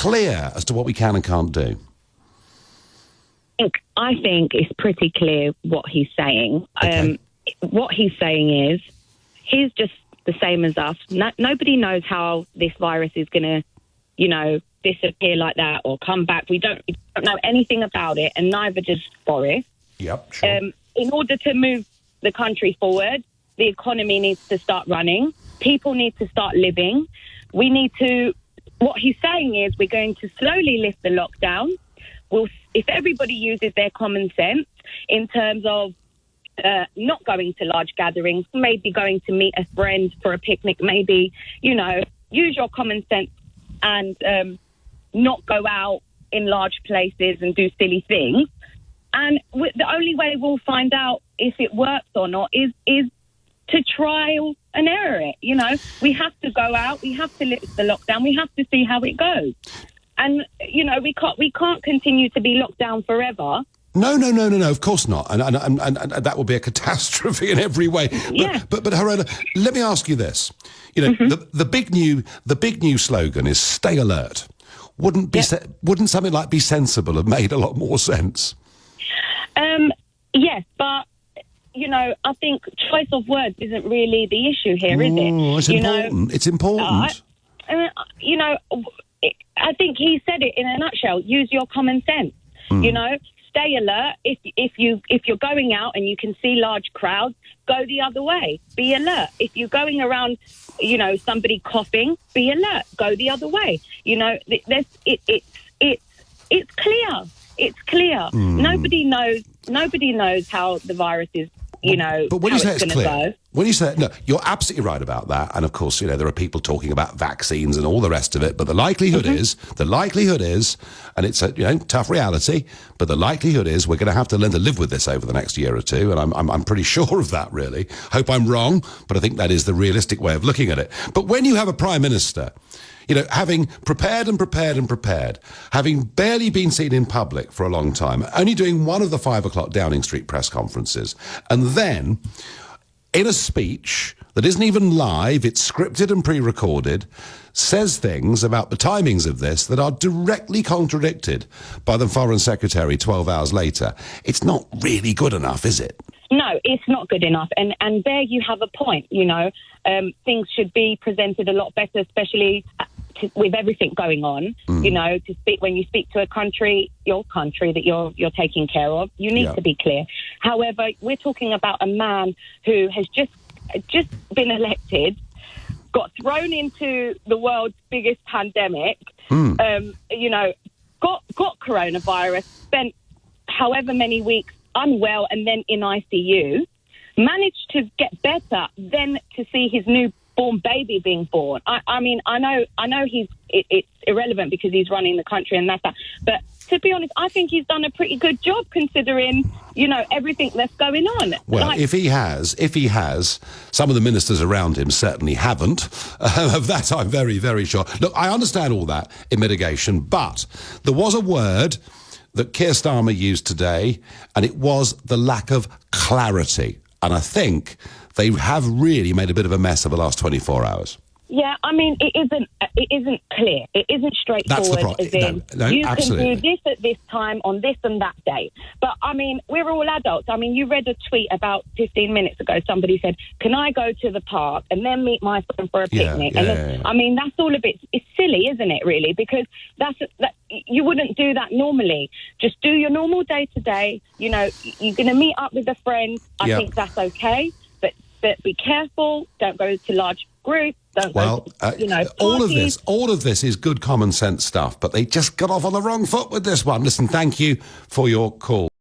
clear as to what we can and can't do? I think it's pretty clear what he's saying. Okay. What he's saying is he's just the same as us. Nobody knows how this virus is going to, disappear like that or come back. We don't know anything about it, and neither does Boris. Yep, sure. In order to move the country forward, the economy needs to start running. People need to start living. What he's saying is we're going to slowly lift the lockdown. If everybody uses their common sense in terms of not going to large gatherings, maybe going to meet a friend for a picnic, maybe, use your common sense and not go out in large places and do silly things. And the only way we'll find out if it works or not is to trial and error it. We have to go out, we have to lift the lockdown, we have to see how it goes. And, we can't continue to be locked down forever. No, of course not. And that would be a catastrophe in every way. But Harona, let me ask you this. The big new slogan is stay alert. Wouldn't something like be sensible have made a lot more sense? Yes, but I think choice of words isn't really the issue here, is it? It's important. It's important. I think he said it in a nutshell. Use your common sense. Stay alert. If you're going out and you can see large crowds, go the other way. Be alert. If you're going around, somebody coughing, be alert. Go the other way. It's clear. It's clear. Nobody knows how the virus is. But when you say it's clear, go. When you say no, you're absolutely right about that. And of course, there are people talking about vaccines and all the rest of it. But the likelihood is, and it's a tough reality. But the likelihood is we're going to have to learn to live with this over the next year or two. And I'm pretty sure of that. Really, hope I'm wrong, but I think that is the realistic way of looking at it. But when you have a prime minister, having prepared, having barely been seen in public for a long time, only doing one of the 5 o'clock Downing Street press conferences, and then in a speech that isn't even live, it's scripted and pre-recorded, says things about the timings of this that are directly contradicted by the Foreign Secretary 12 hours later. It's not really good enough, is it? No, it's not good enough. And there you have a point, things should be presented a lot better, especially with everything going on, when you speak to your country that you're taking care of, you need to be clear. However, we're talking about a man who has just been elected, got thrown into the world's biggest pandemic, got coronavirus, spent however many weeks unwell and then in ICU, managed to get better, then to see his newborn baby being born. I know it's irrelevant because he's running the country and that's that. But to be honest, I think he's done a pretty good job considering, everything that's going on. Well, if he has, some of the ministers around him certainly haven't. Of that, I'm very, very sure. Look, I understand all that in mitigation, but there was a word that Keir Starmer used today, and it was the lack of clarity. And I think they have really made a bit of a mess of the last 24 hours. Yeah, it isn't clear. It isn't straightforward. That's the problem. No, you absolutely. can do this at this time on this and that day. But, we're all adults. You read a tweet about 15 minutes ago. Somebody said, can I go to the park and then meet my friend for a picnic? That's all a bit... It's silly, isn't it, really? Because you wouldn't do that normally. Just do your normal day-to-day. You're going to meet up with a friend. I think that's okay. But be careful. Don't go to large groups. All of this is good common sense stuff, but they just got off on the wrong foot with this one. Listen, thank you for your call.